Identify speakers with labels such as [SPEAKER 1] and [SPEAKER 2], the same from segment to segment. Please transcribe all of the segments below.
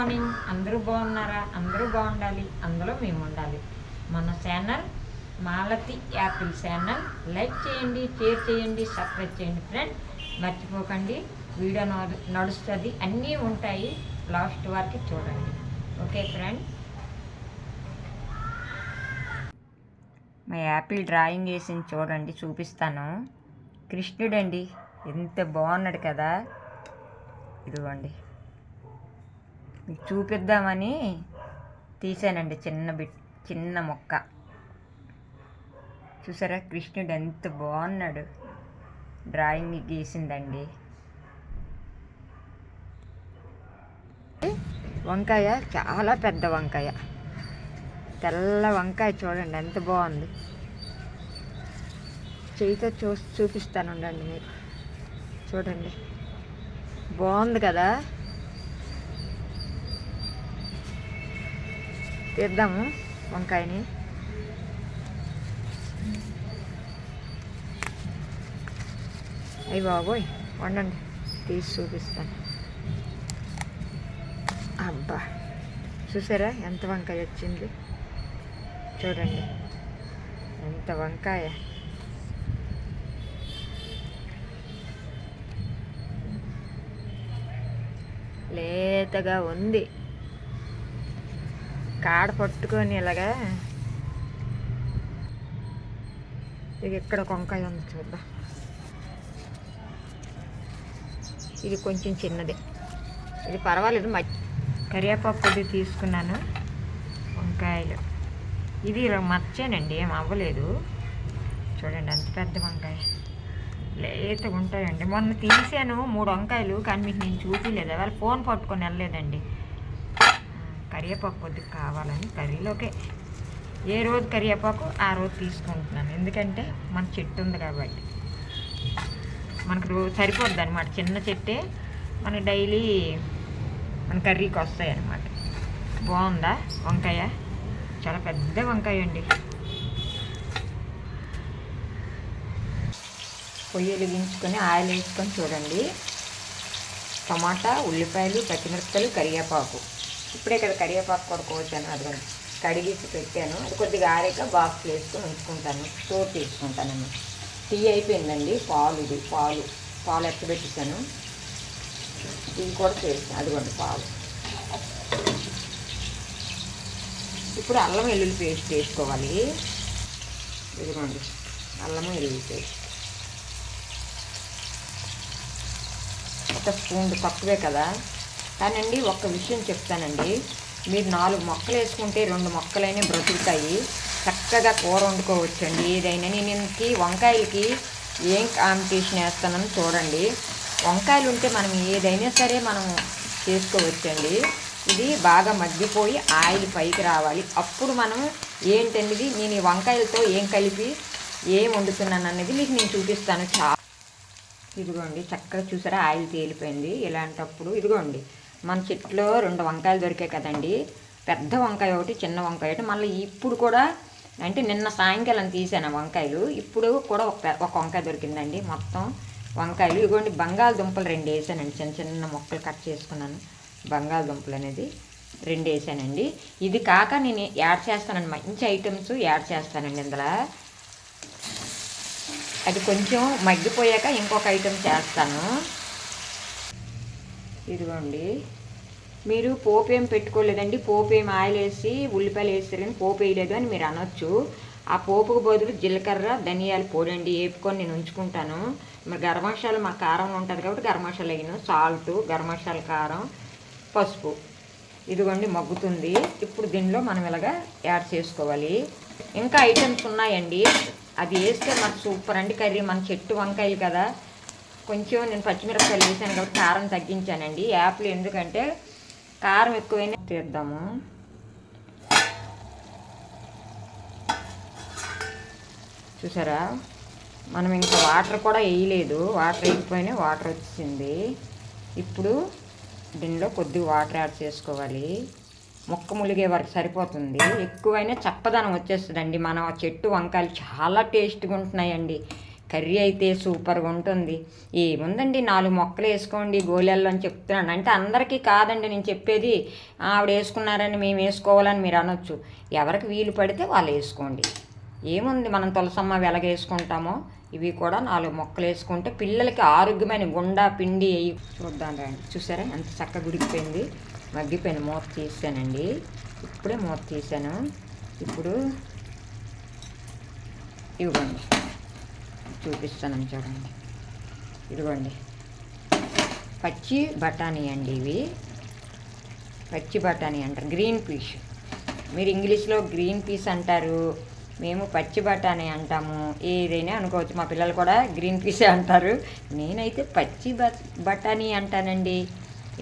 [SPEAKER 1] Morning. అందరూ బాగున్నారా? అందరూ బాగుండాలి, అందులో మేము ఉండాలి. మన channel Malathi Apple channel like చేయండి, షేర్ చేయండి, సబ్స్క్రైబ్ చేయండి ఫ్రెండ్. మర్చిపోకండి, వీడియో నడుస్తుంది, అన్నీ ఉంటాయి, లాస్ట్ వరకు చూడండి. Okay friend. మా యాపిల్ డ్రాయింగ్ వేసింది చూడండి, చూపిస్తాను. కృష్ణుడండి, ఎంత బాగున్నాడు కదా. ఇదిగోండి, మీకు చూపిద్దామని తీసానండి చిన్న మొక్క. చూసారా కృష్ణుడు ఎంత బాగున్నాడు. డ్రాయింగ్ గీసిందండి. వంకాయ చాలా పెద్ద వంకాయ, తెల్ల వంకాయ చూడండి ఎంత బాగుంది. చేయితో చూపిస్తాను ఉండండి, మీరు చూడండి, బాగుంది కదా. తీద్దాము వంకాయని. అయ్యి బాబోయ్, వండండి, తీసి చూపిస్తాను. అబ్బా, చూసారా ఎంత వంకాయ వచ్చింది, చూడండి ఎంత వంకాయ. లేతగా ఉంది, కాడ పట్టుకొని ఇలాగా. ఇది ఇక్కడ ఒక వంకాయ ఉంది, చూద్దాం. ఇది కొంచెం చిన్నది, ఇది పర్వాలేదు. కరివేపాకు పొడి తీసుకున్నాను. వంకాయలు ఇది మర్చానండి, ఏం అవ్వలేదు. చూడండి ఎంత పెద్ద వంకాయ, లేతగా ఉంటాయండి. మొన్న తీసాను 3 వంకాయలు, కానీ మీకు నేను చూపించలేదు, వాళ్ళు ఫోన్ పట్టుకొని వెళ్ళలేదండి. కరివేపాకు కొద్దిగా కావాలని కర్రీలోకే ఏ రోజు కరివేపాకు ఆ రోజు తీసుకుంటున్నాను, ఎందుకంటే మన చెట్టు ఉంది కాబట్టి మనకు రోజు సరిపోద్ది అనమాట. చిన్న చెట్టే మనకి డైలీ మన కర్రీకి వస్తాయి అన్నమాట. బాగుందా వంకాయ? చాలా పెద్ద వంకాయ అండి. పొయ్యి వెలిగించుకొని ఆయిల్ వేసుకొని చూడండి, టమాటా, ఉల్లిపాయలు, పచ్చిమిరపకాయలు, కరివేపాకు. ఇప్పుడే కదా కరివేపాకు కూడా కోసాను, అది కడిగేసి పెట్టాను. అది కొద్దిగా ఆరేక బాక్స్లో వేసుకొని ఉంచుకుంటాను, స్టోర్ చేసుకుంటాను. టీ అయిపోయిందండి. పాలు ఎత్తబెట్టేసాను. టీ కూడా చేసాను, అదిగోండి పాలు. ఇప్పుడు అల్లం వెల్లుల్లి పేస్ట్ వేసుకోవాలి. ఇదిగోండి అల్లము వెల్లుల్లి పేస్ట్ ఒక స్పూన్, తక్కువే కదా. కానండి ఒక్క విషయం చెప్తానండి, మీరు 4 మొక్కలు వేసుకుంటే 2 మొక్కలైనా బ్రతుకుతాయి. చక్కగా కూర వండుకోవచ్చండి ఏదైనా. నేను ఇంతకీ వంకాయలకి ఏం కాంపిటీషన్ వేస్తానని చూడండి. వంకాయలు ఉంటే మనం ఏదైనా సరే మనం చేసుకోవచ్చండి. ఇది బాగా మగ్గిపోయి ఆయిల్ పైకి రావాలి, అప్పుడు మనం ఏంటండి నేను ఈ వంకాయలతో ఏం కలిపి ఏం వండుతున్నాను అనేది మీకు నేను చూపిస్తాను. ఇదిగోండి చక్కగా చూసారా ఆయిల్ తేలిపోయింది. ఇలాంటప్పుడు ఇదిగోండి మన చెట్లో 2 వంకాయలు దొరికాయి కదండి, పెద్ద వంకాయ ఒకటి, చిన్న వంకాయ ఒకటి. మళ్ళీ ఇప్పుడు కూడా అంటే నిన్న సాయంకాలం తీసాను వంకాయలు, ఇప్పుడు కూడా ఒక వంకాయ దొరికిందండి. మొత్తం వంకాయలు ఇదిగోండి. బంగాళదుంపలు 2 వేసానండి, చిన్న మొక్కలు కట్ చేసుకున్నాను. బంగాళదుంపలు అనేది 2 వేసానండి. ఇది కాక నేను యాడ్ చేస్తానండి, మంచి ఐటమ్స్ యాడ్ చేస్తానండి ఇందులో. అది కొంచెం మగ్గిపోయాక ఇంకొక ఐటమ్ చేస్తాను. ఇదిగోండి, మీరు పోపు ఏం పెట్టుకోలేదండి, పోపు ఏం ఆయిల్ వేసి ఉల్లిపాయలు వేస్తారు కానీ పోపు వేయలేదు అని మీరు అనొచ్చు. ఆ పోపుకు బదులు జీలకర్ర, ధనియాల పొడి అండి వేపుకొని నేను ఉంచుకుంటాను. మరి గరం మసాలా మా కారం ఉంటుంది కాబట్టి గరం మసాలా వేయను, సాల్ట్, గరం మసాలా, కారం, పసుపు. ఇదిగోండి మగ్గుతుంది. ఇప్పుడు దీనిలో మనం ఇలాగా యాడ్ చేసుకోవాలి. ఇంకా ఐటమ్స్ ఉన్నాయండి, అది వేస్తే మనకు సూపర్ అండి కర్రీ. మన చెట్టు వంకాయలు కదా, కొంచెం నేను పచ్చిమిరపకాయలు వేసాను కాబట్టి కారం తగ్గించానండి. యాపిల్ ఎందుకంటే కారం ఎక్కువైనా తీద్దాము. చూసారా మనం ఇంకా వాటర్ కూడా వేయలేదు, వాటర్ వేయకపోయినా వాటర్ వచ్చింది. ఇప్పుడు దీనిలో కొద్దిగా వాటర్ యాడ్ చేసుకోవాలి. ముక్క ములిగే వరకు సరిపోతుంది, ఎక్కువైనా చప్పదనం వచ్చేస్తుందండి. మన చెట్టు వంకాయలు చాలా టేస్ట్గా ఉంటున్నాయండి. కర్రీ అయితే సూపర్గా ఉంటుంది. ఏముందండి 4 మొక్కలు వేసుకోండి గోళెల్లో అని చెప్తున్నాను. అంటే అందరికీ కాదండి నేను చెప్పేది. ఆవిడ వేసుకున్నారని మేము వేసుకోవాలని మీరు అనొచ్చు. ఎవరికి వీలు పడితే వాళ్ళు వేసుకోండి. ఏముంది, మనం తులసమ్మ వెలగ వేసుకుంటామో ఇవి కూడా 4 మొక్కలు వేసుకుంటే పిల్లలకి ఆరోగ్యమైన గుండా పిండి వేయి. చూద్దాం రండి. చూసారా ఎంత చక్కగా గుడికిపోయింది, మగ్గిపోయింది. మూత తీసానండి, ఇప్పుడే మూత తీసాను. ఇప్పుడు ఇవ్వండి చూపిస్తాను చూడండి. ఇదిగోండి పచ్చి బఠానీ అండి. ఇవి పచ్చి బఠానీ అంటారు, గ్రీన్ పీస్. మీరు ఇంగ్లీష్లో గ్రీన్ పీస్ అంటారు, మేము పచ్చి బఠానీ అంటాము. ఏదైనా అనుకోవచ్చు, మా పిల్లలు కూడా గ్రీన్ పీసే అంటారు. నేనైతే పచ్చి బఠానీ అంటానండి.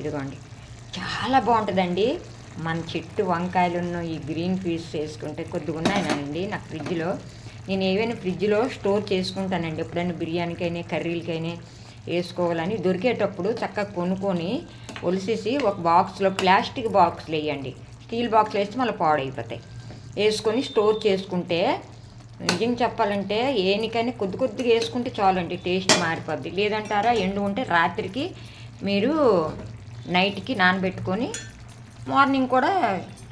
[SPEAKER 1] ఇదిగోండి చాలా బాగుంటుందండి. మన చెట్టు వంకాయలున్న ఈ గ్రీన్ పీస్ చేసుకుంటే కొద్దిగా ఉన్నాయనండి నాకు ఫ్రిడ్జ్లో. నేను ఏవైనా ఫ్రిడ్జ్లో స్టోర్ చేసుకుంటానండి. ఎప్పుడైనా బిర్యానీకైనా కర్రీలకైనా వేసుకోవాలని దొరికేటప్పుడు చక్కగా కొనుక్కొని ఒలిసేసి ఒక బాక్స్లో, ప్లాస్టిక్ బాక్స్లో వేయండి. స్టీల్ బాక్స్లో వేస్తే మళ్ళీ పాడైపోతాయి. వేసుకొని స్టోర్ చేసుకుంటే నిజం చెప్పాలంటే ఏనికైనా కొద్దిగా వేసుకుంటే చాలండి, టేస్ట్ మారిపోద్ది. లేదంటారా, ఎండు ఉంటే రాత్రికి మీరు నైట్కి నానబెట్టుకొని మార్నింగ్ కూడా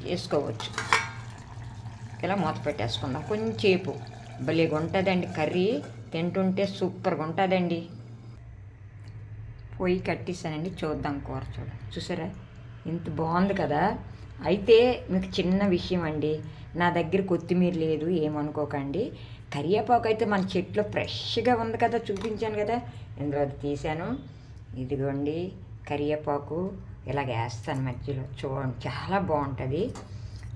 [SPEAKER 1] వేసుకోవచ్చు. ఇలా మూత పెట్టేసుకుందాం కొంచెంసేపు. భలేగా ఉంటుందండి కర్రీ, తింటుంటే సూపర్గా ఉంటుందండి. పొయ్యి కట్టేసానండి, చూద్దాం కూర. చూసారా ఎంత బాగుంది కదా. అయితే మీకు చిన్న విషయం అండి, నా దగ్గర కొత్తిమీర లేదు ఏమనుకోకండి. కరివేపాకు అయితే మన చెట్లో ఫ్రెష్గా ఉంది కదా, చూపించాను కదా, ఇందులో అది తీసాను. ఇదిగోండి కరివేపాకు ఇలాగ వేస్తాను మధ్యలో. చూడండి చాలా బాగుంటుంది,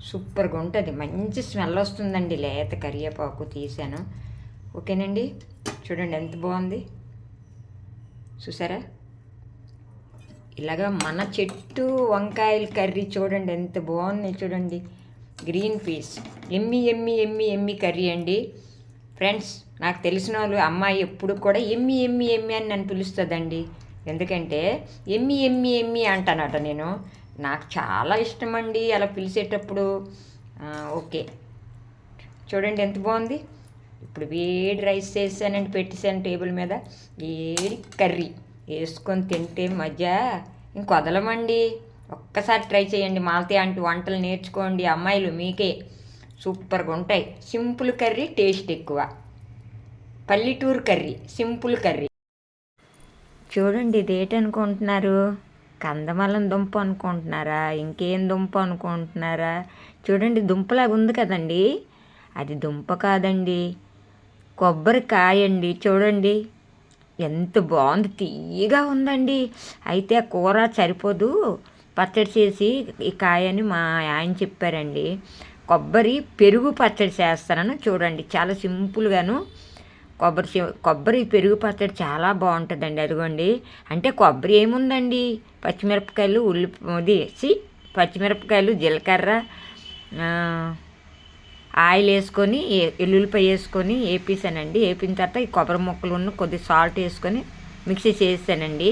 [SPEAKER 1] సూపర్గా ఉంటుంది, మంచి స్మెల్ వస్తుందండి. లేత కరివేపాకు తీసాను. ఓకేనండి, చూడండి ఎంత బాగుంది. చూసారా ఇలాగా మన చెట్టు వంకాయల కర్రీ చూడండి ఎంత బాగుంది. చూడండి గ్రీన్ పీస్, ఎమ్మి ఎమ్మి ఎమ్మి ఎమ్మి కర్రీ అండి. ఫ్రెండ్స్, నాకు తెలిసిన వాళ్ళు అమ్మాయి ఎప్పుడు కూడా ఎమ్మి ఎమ్మి ఎమ్మి అని నన్ను పిలుస్తుందండి. ఎందుకంటే ఎమ్మి ఎమ్మి ఎమ్మి అంటానట నేను. నాకు చాలా ఇష్టం అండి అలా పిలిచేటప్పుడు. ఓకే చూడండి ఎంత బాగుంది. ఇప్పుడు వేడి రైస్ చేసానండి, పెట్టేసాను టేబుల్ మీద. వేడి కర్రీ వేసుకొని తింటే మజా ఇంకొదలమండి. ఒక్కసారి ట్రై చేయండి. మాలతి ఆంటీ వంటలు నేర్చుకోండి అమ్మాయిలు, మీకే సూపర్గా ఉంటాయి. సింపుల్ కర్రీ టేస్ట్ ఎక్కువ, పల్లెటూరు కర్రీ, సింపుల్ కర్రీ. చూడండి ఇది ఏంటనుకుంటున్నారు, కందమల్లం దుంప అనుకుంటున్నారా, ఇంకేం దుంప అనుకుంటున్నారా? చూడండి దుంపలాగా ఉంది కదండి, అది దుంప కాదండి, కొబ్బరికాయ అండి. చూడండి ఎంత బాగుంది, తీయగా ఉందండి. అయితే ఆ కూర సరిపోదు, పచ్చడి చేసి ఈ కాయని మా ఆయన చెప్పారండి. కొబ్బరి పెరుగు పచ్చడి చేస్తానని. చూడండి చాలా సింపుల్గాను కొబ్బరి పెరుగు పచ్చడి చాలా బాగుంటుందండి. అదిగోండి, అంటే కొబ్బరి ఏముందండి, పచ్చిమిరపకాయలు పచ్చిమిరపకాయలు, జీలకర్ర, ఆయిల్ వేసుకొని ఎల్లుల్లిపాయ వేసుకొని వేపేసానండి. వేపిన తర్వాత ఈ కొబ్బరి ముక్కలు కొద్ది సాల్ట్ వేసుకొని మిక్సీ చేసానండి.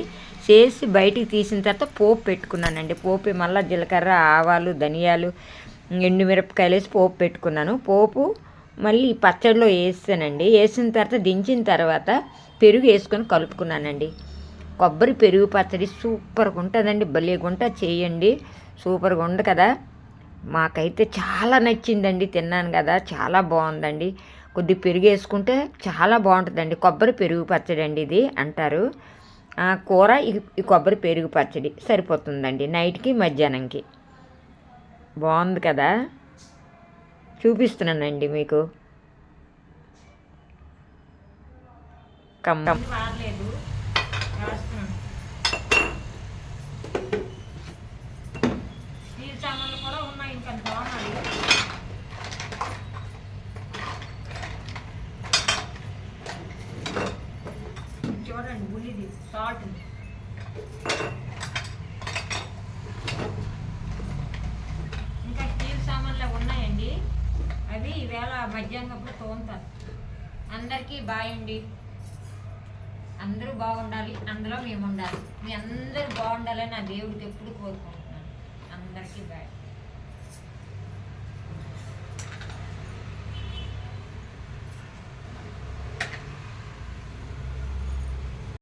[SPEAKER 1] చేసి బయటికి తీసిన తర్వాత పోపు పెట్టుకున్నానండి. పోపు మళ్ళీ జీలకర్ర, ఆవాలు, ధనియాలు, ఎండుమిరపకాయలు వేసి పోపు పెట్టుకున్నాను. పోపు మళ్ళీ పచ్చడిలో వేసానండి. వేసిన తర్వాత దించిన తర్వాత పెరుగు వేసుకొని కలుపుకున్నానండి. కొబ్బరి పెరుగు పచ్చడి సూపర్గా ఉంటుందండి, భలేగా ఉంటుంది, చేయండి. సూపర్గా ఉంది కదా. మాకైతే చాలా నచ్చిందండి, తిన్నాను కదా, చాలా బాగుందండి. కొద్ది పెరుగు వేసుకుంటే చాలా బాగుంటుందండి. కొబ్బరి పెరుగు పచ్చడి అండి ఇది అంటారు. కూర ఈ కొబ్బరి పెరుగు పచ్చడి సరిపోతుందండి నైట్కి మధ్యాహ్నంకి. బాగుంది కదా, చూపిస్తున్నానండి మీకు. చూడండి ఉల్లిది సాల్ట్, ఇంకా స్టీల్ సామాన్లు ఉన్నాయండి, అవి ఈవేళ మధ్యాహ్నం తోముతారు. అందరికీ బాయ్ అండి. అందరూ బాగుండాలి, అందులో మేము ఉండాలి. మీ అందరూ బాగుండాలని నా దేవుడికి ఎప్పుడు కోరుకుంటున్నాను. అందరికీ బాయ్.